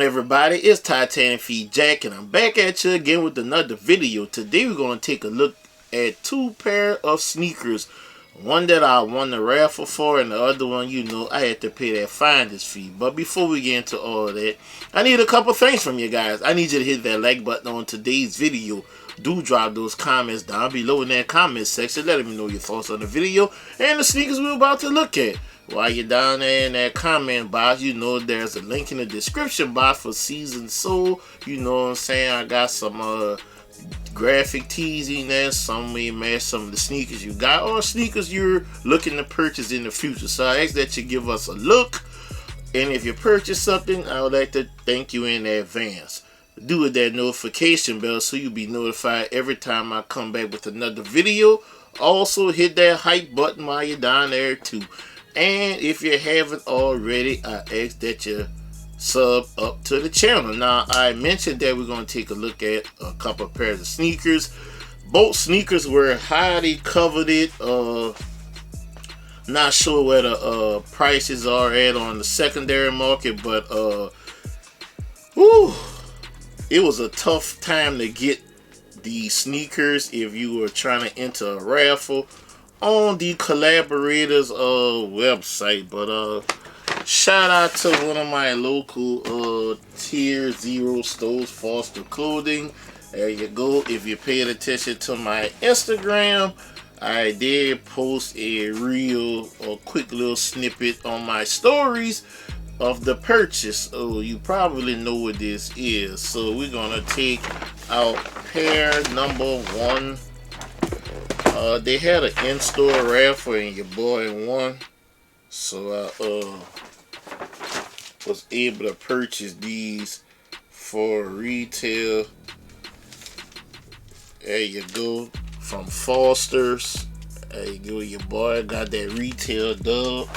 everybody, it's TitanicFeetJack and I'm back at you again with another video. Today we're going to take a look at two pair of sneakers. One that I won the raffle for and the other one, you know, I had to pay that finder's fee. But before we get into all of that, I need a couple things from you guys. I need you to hit that like button on today's video. Do drop those comments down below in that comment section. Let me know your thoughts on the video and the sneakers we're about to look at. While you're down there in that comment box, you know there's a link in the description box for Season Soul. You know what I'm saying? I got some graphic tees in there. Some may match some of the sneakers you got or sneakers you're looking to purchase in the future. So I ask that you give us a look. And if you purchase something, I would like to thank you in advance. Do with that notification bell so you'll be notified every time I come back with another video. Also hit that hype button while you're down there too. And if you haven't already, I ask that you sub up to the channel. Now, I mentioned that we're going to take a look at a couple of pairs of sneakers. Both sneakers were highly coveted. Not sure where the prices are at on the secondary market, but it was a tough time to get these sneakers if you were trying to enter a raffle on the collaborators website. But shout out to one of my local tier 0 stores, Foster Clothing. There you go. If you paid attention to my Instagram, I did post a real or quick little snippet on my stories of the purchase. Oh, you probably know what this is. So we're gonna take out pair number 1. They had an in-store raffle and your boy won, so I was able to purchase these for retail. There you go, from Foster's. There you go, your boy got that retail dub.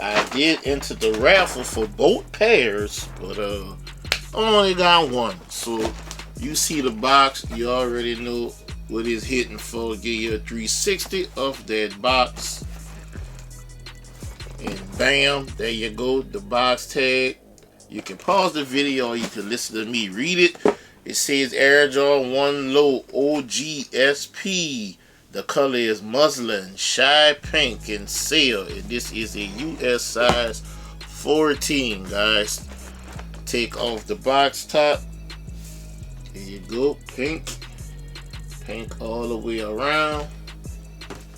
I did enter the raffle for both pairs, but I only got one. So you see the box, you already know what it's hitting for. Give you a 360 of that box, and bam, there you go, the box tag. You can pause the video or you can listen to me read it. It says Air Jordan 1 Low OGSP. The color is muslin, shy pink, and sale. And this is a US size 14, guys. Take off the box top. There you go, pink all the way around.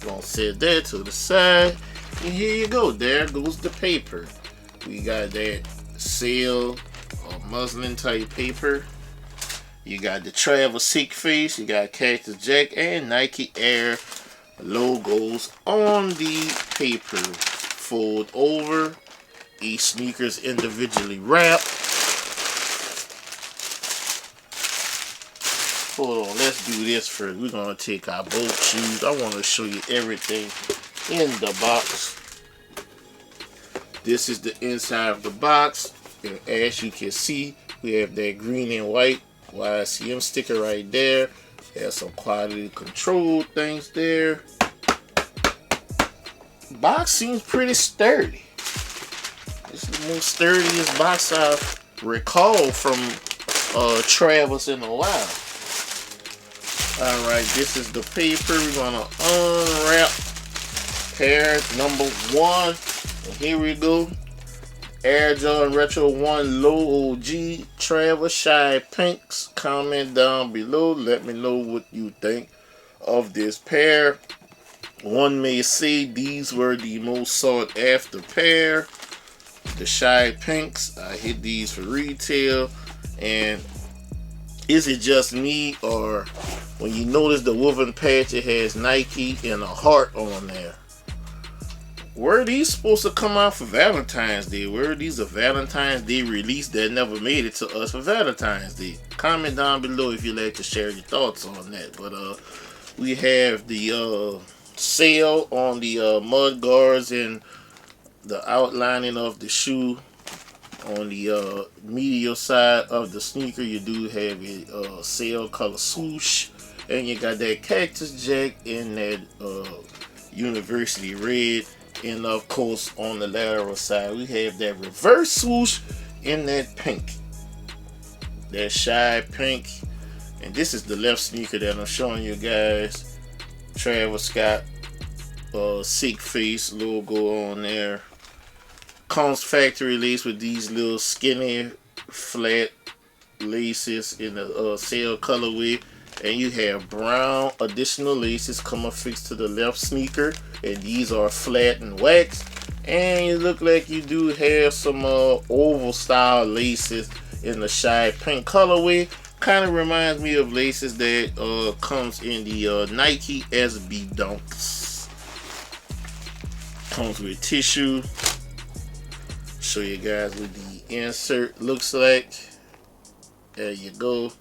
Gonna set that to the side, and here you go. There goes the paper. We got that sail or muslin type paper. You got the travisscott face. You got cactusjack and Nike Air logos on the paper. Fold over. Each sneakers individually wrapped. Hold on, let's do this first. We're gonna take our both shoes. I want to show you everything in the box. This is the inside of the box, and as you can see, we have that green and white YCM sticker right there. There's some quality control things there. Box seems pretty sturdy. This is the most sturdiest box I've recalled from Travis in a while. Alright, this is the paper. We're gonna unwrap pair number 1. And here we go. Air Jordan Retro 1 Low OG Travis Shy Pinks. Comment down below. Let me know what you think of this pair. One may say these were the most sought after pair. The Shy Pinks. I hit these for retail. And is it just me, or when you notice the woven patch, it has Nike and a heart on there? Were these supposed to come out for Valentine's Day? Were these a Valentine's Day release that never made it to us for Valentine's Day? Comment down below if you'd like to share your thoughts on that. But we have the sail on the mud guards and the outlining of the shoe. On the medial side of the sneaker, you do have a sail color swoosh, and you got that cactusjack and that university red. And of course, on the lateral side, we have that reverse swoosh in that pink. that shypink. And this is the left sneaker that I'm showing you guys. Travis Scott sick face logo on there. Comes factory lace with these little skinny flat laces in the sail colorway, and you have brown additional laces come affixed to the left sneaker, and these are flat and wax. And you look like you do have some oval style laces in the shypink colorway. Kind of reminds me of laces that comes in the Nike SB Dunks. Comes with tissue. Show you guys what the insert looks like. There you go.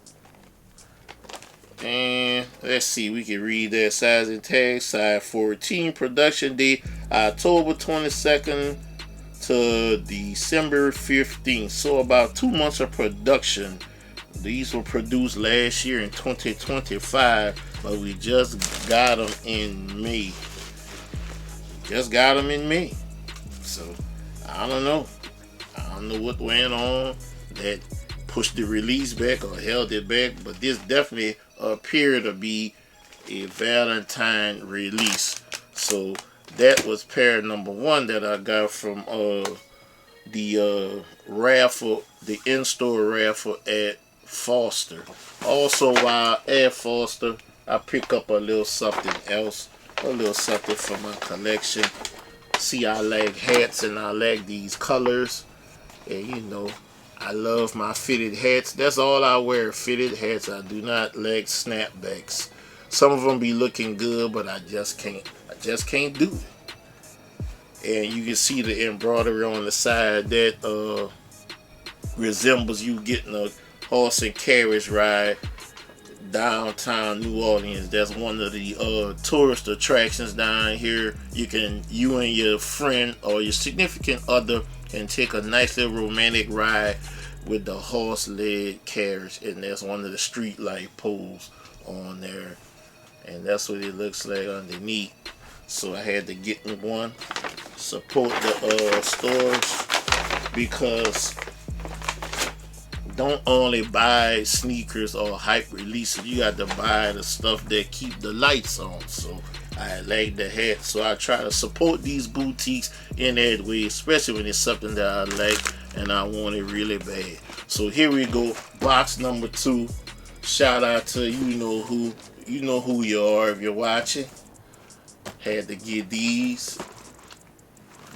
And let's see, we can read that size and tag. Size 14, production date October 22nd to December 15th. So about 2 months of production. These were produced last year in 2025, but we just got them in May. So I don't know what went on that pushed the release back or held it back, but this definitely appeared to be a Valentine release. So that was pair number 1 that I got from the raffle, the in-store raffle at Foster. Also, while at Foster, I pick up a little something else, a little something for my collection. See, I like hats and I like these colors, and you know, I love my fitted hats. That's all I wear, fitted hats. I do not like snapbacks. Some of them be looking good, but I just can't do it. And you can see the embroidery on the side that resembles you getting a horse and carriage ride downtown New Orleans. That's one of the tourist attractions down here. You and your friend or your significant other can take a nice little romantic ride with the horse leg carriage, and that's one of the street light poles on there, and that's what it looks like underneath. So I had to get me one, support the stores, because don't only buy sneakers or hype releases, you got to buy the stuff that keep the lights on. So I like the hat, so I try to support these boutiques in that way, especially when it's something that I like and I want it really bad. So here we go, box number 2. Shout out to you know who you are if you're watching. Had to get these.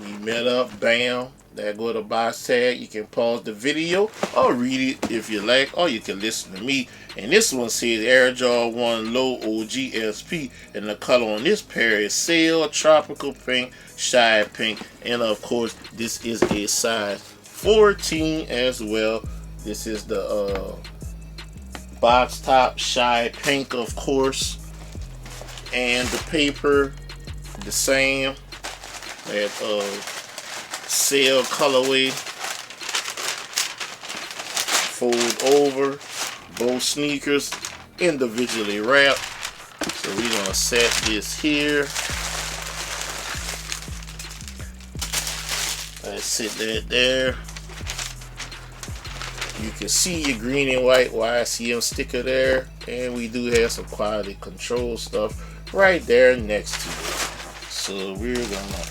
We met up, bam. There go the box tag. You can pause the video or read it if you like, or you can listen to me. And this one says Air Jordan 1 Low OGSP, and the color on this pair is Sail, Tropical Pink, Shypink, and of course this is a size 14 as well. This is the box top Shypink, of course, and the paper the same. That Sail colorway, fold over, both sneakers individually wrapped. So we're gonna set this here. Let's sit that there. You can see your green and white YCM sticker there, and we do have some quality control stuff right there next to it. So we're gonna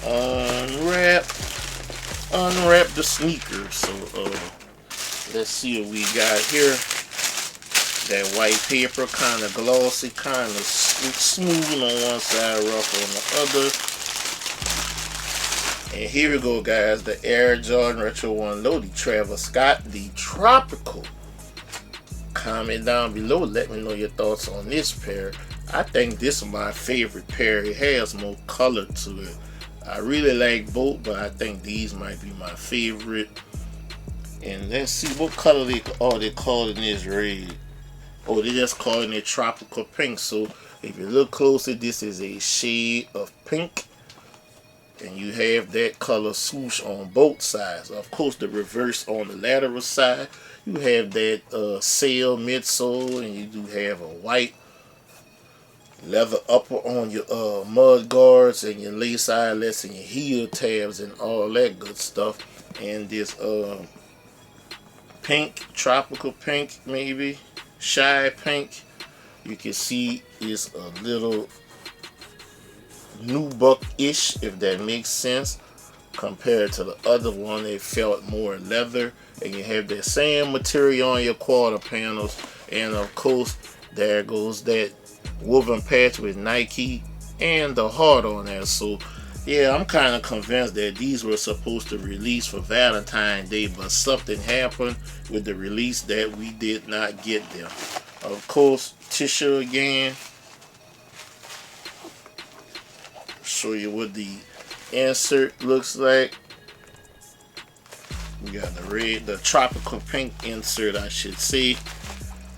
unwrap the sneaker. So let's see what we got here. That white paper, kind of glossy, kind of smooth on one side, rough on the other. And here we go, guys. The Air Jordan Retro 1 Low, the Travis Scott, the Tropical. Comment down below, let me know your thoughts on this pair. I think this is my favorite pair. It has more color to it. I really like both, but I think these might be my favorite. And let's see what color they calling this red. Oh, they just calling it Tropical Pink. So if you look closer, this is a shade of pink, and you have that color swoosh on both sides. Of course, the reverse on the lateral side, you have that sail midsole, and you do have a white leather upper on your mud guards and your lace eyelets and your heel tabs and all that good stuff. And this pink, tropical pink, maybe shy pink. You can see it's a little nubuck-ish, if that makes sense, compared to the other one. It felt more leather, and you have that same material on your quarter panels, and of course there goes that woven patch with Nike and the heart on there. So yeah, I'm kind of convinced that these were supposed to release for Valentine's Day, but something happened with the release that we did not get them. Of course, tissue again. Show you what the insert looks like. We got the red, the tropical pink insert, I should say.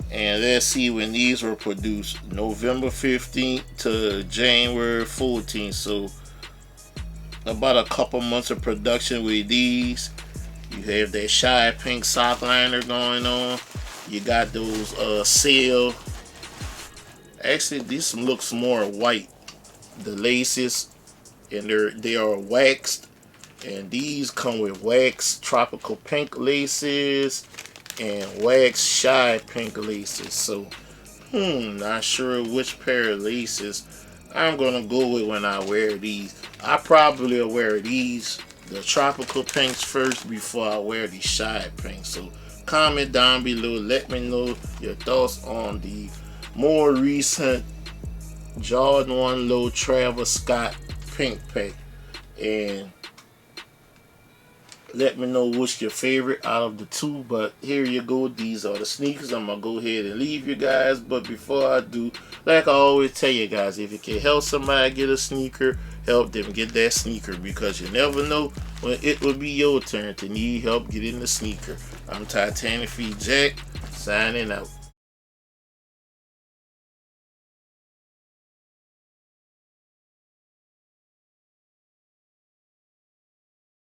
And let's see when these were produced. November 15th to January 14th. So about a couple months of production with these. You have that shy pink sock liner going on. You got those sail. Actually, this looks more white. The laces, and they are waxed, and these come with waxed tropical pink laces and waxed shy pink laces. So not sure which pair of laces I'm gonna go with when I wear these. I probably will wear these, the tropical pinks, first before I wear the shy pinks. So comment down below, let me know your thoughts on the more recent Jordan 1 Low Travis Scott pink pack, and let me know what's your favorite out of the two. But here you go, these are the sneakers. I'm gonna go ahead and leave you guys, but before I do, like I always tell you guys, if you can help somebody get a sneaker, help them get that sneaker, because you never know when it will be your turn to need help getting the sneaker. I'm TitanicFeetJack, signing out.